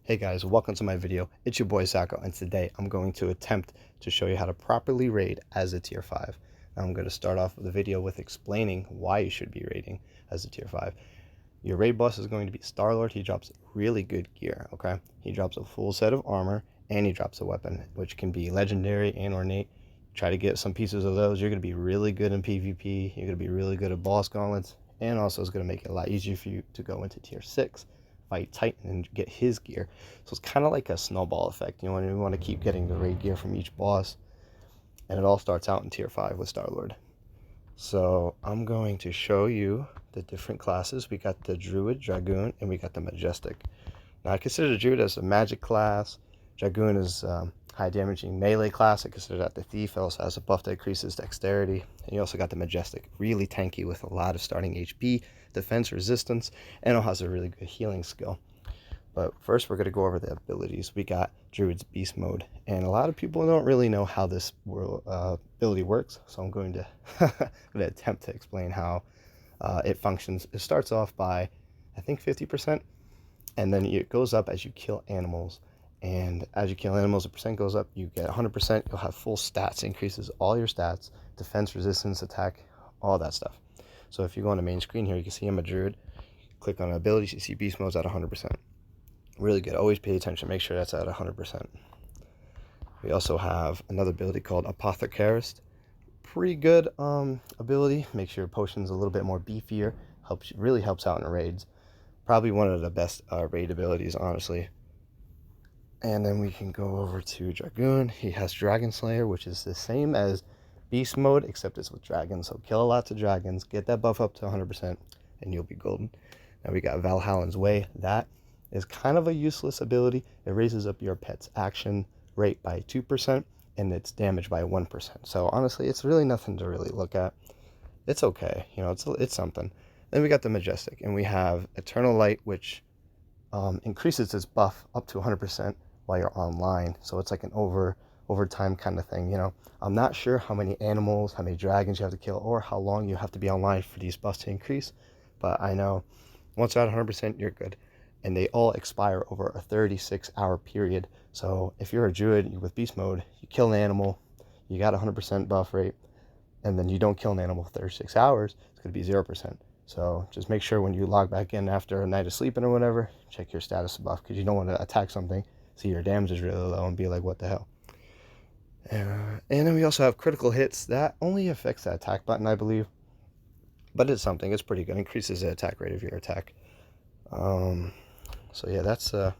Hey guys, welcome to my video. It's your boy Sako, and today I'm going to attempt to show you how to properly raid as a tier 5. Now I'm going to start off the video with explaining why you should be raiding as a tier 5. Your raid boss is going to be Star-Lord. He drops really good gear, okay? He drops a full set of armor, and he drops a weapon, which can be legendary and ornate. Try to get some pieces of those. You're going to be really good in PvP. You're going to be really good at boss gauntlets, and also it's going to make it a lot easier for you to go into tier 6. Fight Titan and get his gear. So it's kind of like a snowball effect. You want to keep getting the raid gear from each boss, and it all starts out in tier 5 with Star-Lord. So I'm going to show you the different classes. We got the Druid, Dragoon, and we got the Majestic. Now I consider the Druid as a magic class. Dragoon is high damaging melee class. I consider that the Thief. It also has a buff that increases dexterity. And you also got the Majestic, really tanky with a lot of starting HP, defense, resistance, and it has a really good healing skill. But first we're going to go over the abilities. We got Druid's Beast Mode, and a lot of people don't really know how this ability works, so I'm going to attempt to explain how it functions. It starts off by, I think, 50%, and then it goes up as you kill animals. And as you kill animals, the percent goes up. You get 100%. You'll have full stats. Increases all your stats, defense, resistance, attack, all that stuff. So if you go on the main screen here, you can see I'm a Druid. Click on abilities. You see Beast Mode's at 100%. Really good. Always pay attention. Make sure that's at 100%. We also have another ability called Apothecarist. Pretty good ability. Makes your potions a little bit more beefier. Really helps out in raids. Probably one of the best raid abilities, honestly. And then we can go over to Dragoon. He has Dragon Slayer, which is the same as Beast Mode, except it's with dragons. So kill lots of dragons, get that buff up to 100%, and you'll be golden. Now we got Valhallan's Way. That is kind of a useless ability. It raises up your pet's action rate by 2%, and its damage by 1%. So honestly, it's really nothing to really look at. It's okay, it's something. Then we got the Majestic, and we have Eternal Light, which increases its buff up to 100% while you're online. So it's like an overtime kind of thing. I'm not sure how many animals, how many dragons you have to kill, or how long you have to be online for these buffs to increase, but I know once you're at 100%, you're good. And they all expire over a 36-hour period. So if you're a Druid with Beast Mode, you kill an animal, you got 100% buff rate, and then you don't kill an animal for 36 hours, it's going to be 0%. So just make sure when you log back in after a night of sleeping or whatever, check your status of buff, because you don't want to attack something, see your damage is really low, and be like, what the hell. And then we also have critical hits. That only affects the attack button, I believe. But it's something. It's pretty good. Increases the attack rate of your attack. So yeah, that's the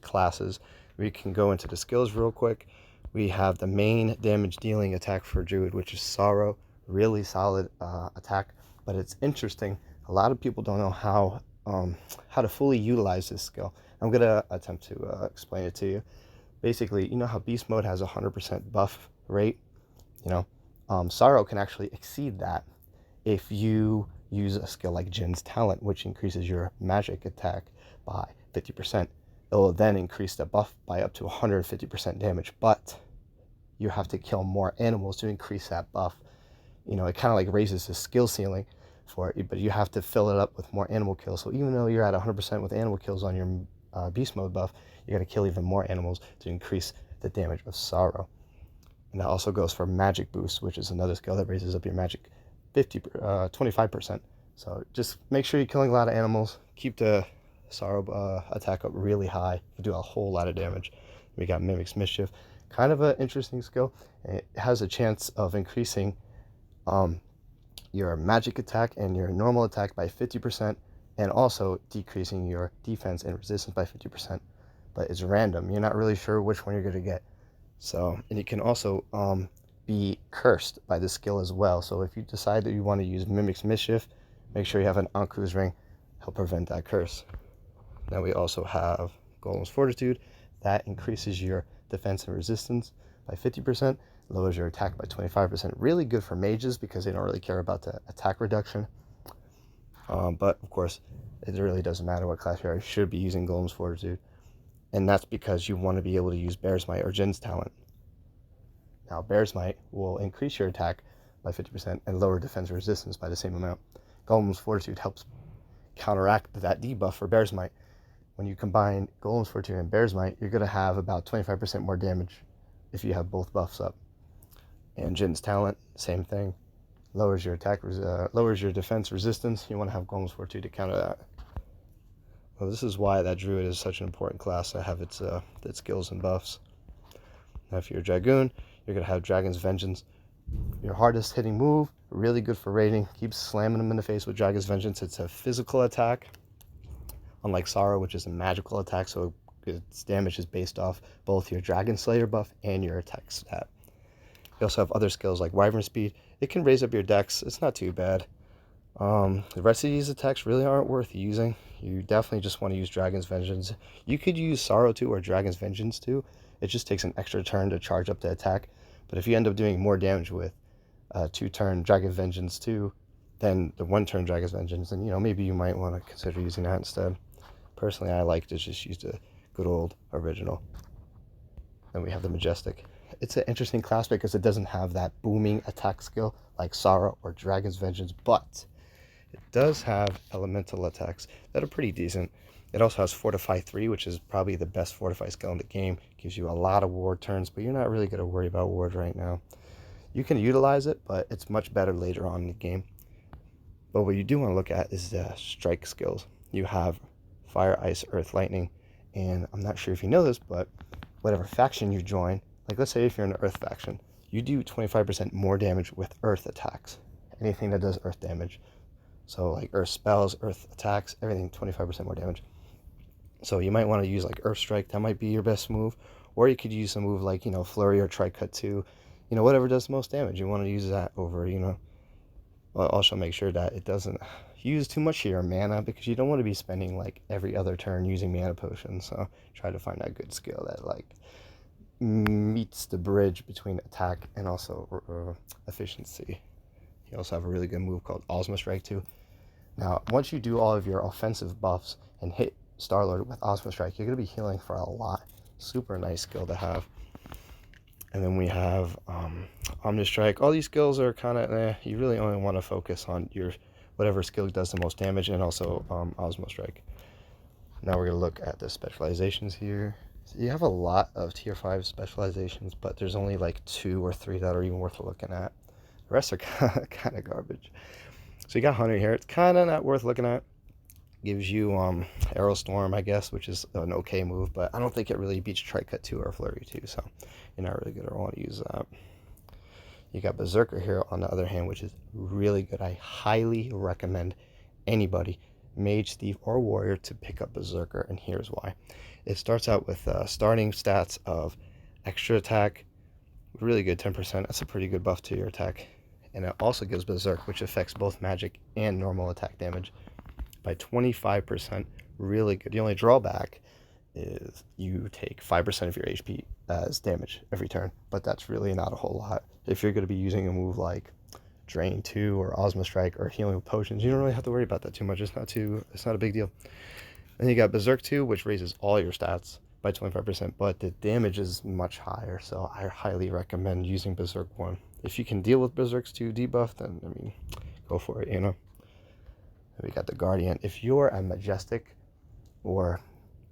classes. We can go into the skills real quick. We have the main damage dealing attack for Druid, which is Sorrow. Really solid attack, but it's interesting. A lot of people don't know how to fully utilize this skill. I'm gonna attempt to explain it to you. Basically, you know how Beast Mode has a 100% buff rate. Sorrow can actually exceed that if you use a skill like Jin's Talent, which increases your magic attack by 50%. It will then increase the buff by up to 150% damage, but you have to kill more animals to increase that buff. It kind of like raises the skill ceiling for it, but you have to fill it up with more animal kills. So even though you're at 100% with animal kills on your Beast Mode buff, you got to kill even more animals to increase the damage of Sorrow. And that also goes for Magic Boost, which is another skill that raises up your magic 25%. So just make sure you're killing a lot of animals. Keep the Sorrow attack up really high. You do a whole lot of damage. We got Mimic's Mischief. Kind of an interesting skill. It has a chance of increasing your magic attack and your normal attack by 50%, and also decreasing your defense and resistance by 50%. But it's random. You're not really sure which one you're going to get. So, and you can also be cursed by this skill as well. So if you decide that you want to use Mimic's Mischief, make sure you have an Anku's Ring. Help prevent that curse. Now we also have Golem's Fortitude. That increases your defense and resistance by 50%, lowers your attack by 25%. Really good for mages because they don't really care about the attack reduction. But of course, it really doesn't matter what class you are. You should be using Golem's Fortitude. And that's because you want to be able to use Bear's Might or Jin's Talent. Now, Bear's Might will increase your attack by 50% and lower defense resistance by the same amount. Golem's Fortitude helps counteract that debuff for Bear's Might. when you combine Golem's Fortune and Bear's Might, you're going to have about 25% more damage if you have both buffs up. And Jin's Talent, same thing. Lowers your attack, lowers your defense resistance. You want to have Golem's Fortune to counter that. Well, this is why that Druid is such an important class to have its skills and buffs. Now, if you're a Dragoon, you're going to have Dragon's Vengeance. Your hardest hitting move, really good for raiding. Keep slamming them in the face with Dragon's Vengeance. It's a physical attack, unlike Sorrow, which is a magical attack, so its damage is based off both your Dragon Slayer buff and your attack stat. You also have other skills like Wyvern Speed. It can raise up your dex. It's not too bad. The rest of these attacks really aren't worth using. You definitely just want to use Dragon's Vengeance. You could use Sorrow too, or Dragon's Vengeance too. It just takes an extra turn to charge up the attack. But if you end up doing more damage with 2-turn Dragon's Vengeance too, than the 1-turn Dragon's Vengeance, then maybe you might want to consider using that instead. Personally, I like to just use the good old original. Then we have the Majestic. It's an interesting class because it doesn't have that booming attack skill like Sorrow or Dragon's Vengeance, but it does have elemental attacks that are pretty decent. It also has Fortify 3, which is probably the best Fortify skill in the game. Gives you a lot of ward turns, but you're not really going to worry about ward right now. You can utilize it, but it's much better later on in the game. But what you do want to look at is the strike skills. You have Fire, Ice, Earth, Lightning, and I'm not sure if you know this, but whatever faction you join, like let's say if you're in an Earth faction, you do 25% more damage with Earth attacks. Anything that does Earth damage. So like Earth spells, Earth attacks, everything 25% more damage. So you might want to use like Earth Strike. That might be your best move. Or you could use a move like, Flurry or Tri-Cut 2. Whatever does the most damage. You want to use that over, Well, also make sure that it doesn't use too much of your mana, because you don't want to be spending like every other turn using mana potions. So try to find that good skill that like meets the bridge between attack and also efficiency. You also have a really good move called Ozma Strike too. Now, once you do all of your offensive buffs and hit Star-Lord with Ozma Strike, you're going to be healing for a lot. Super nice skill to have. And then we have Omni Strike. All these skills are kind of you really only want to focus on your whatever skill does the most damage, and also Ozma Strike. Now we're going to look at the specializations here. So you have a lot of tier 5 specializations, but there's only like 2 or 3 that are even worth looking at. The rest are kind of garbage. So you got Hunter here. It's kind of not worth looking at. Gives you Arrow Storm, I guess, which is an okay move, but I don't think it really beats Tri-Cut 2 or Flurry 2, so you're not really going to want to use that. You got Berserker here, on the other hand, which is really good. I highly recommend anybody, Mage, Thief, or Warrior, to pick up Berserker, and here's why. It starts out with starting stats of extra attack, really good 10%. That's a pretty good buff to your attack. And it also gives Berserk, which affects both magic and normal attack damage by 25%. Really good. The only drawback is you take 5% of your HP as damage every turn, but that's really not a whole lot. If you're going to be using a move like Drain 2 or Ozma Strike or healing with potions, you don't really have to worry about that too much. It's not a big deal. Then you got Berserk 2, which raises all your stats by 25%, but the damage is much higher, so I highly recommend using Berserk 1. If you can deal with Berserk's 2 debuff, then go for it, We got the Guardian. If you're a Majestic or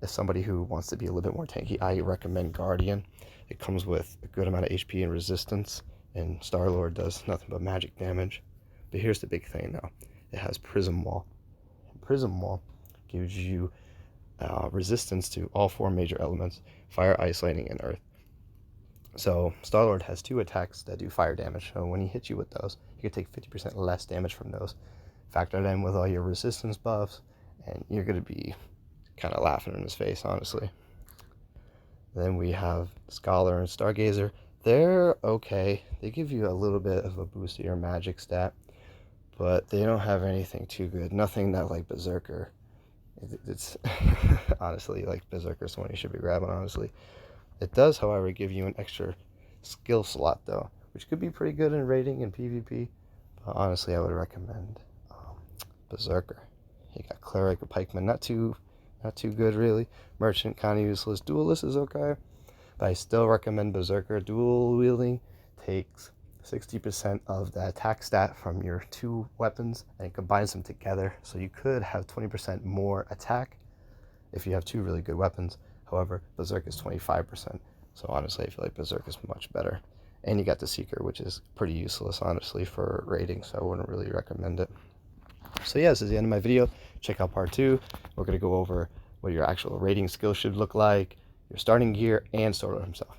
as somebody who wants to be a little bit more tanky, I recommend Guardian. It comes with a good amount of HP and resistance, and Star-Lord does nothing but magic damage. But here's the big thing now. It has Prism Wall. Prism Wall gives you resistance to all 4 major elements: fire, ice, lightning, and earth. So Star-Lord has 2 attacks that do fire damage, so when he hits you with those, you can take 50% less damage from those. Factor that in with all your resistance buffs, and you're going to be kind of laughing in his face, honestly. Then we have Scholar and Stargazer. They're okay. They give you a little bit of a boost to your magic stat, but they don't have anything too good. Nothing that like Berserker. It's honestly like Berserker's the one you should be grabbing, honestly. It does, however, give you an extra skill slot though, which could be pretty good in raiding and PvP. But honestly, I would recommend Berserker. You got Cleric or Pikeman, not too good really. Merchant, kind of useless. Duelist is okay, but I still recommend Berserker. Dual wielding takes 60% of the attack stat from your 2 weapons and combines them together, so you could have 20% more attack if you have two really good weapons. However, Berserk is 25%. So honestly, I feel like Berserk is much better. And you got the Seeker, which is pretty useless, honestly, for raiding, so I wouldn't really recommend it. So yeah, this is the end of my video. Check out part 2. We're going to go over what your actual raiding skill should look like, your starting gear, and Sora himself.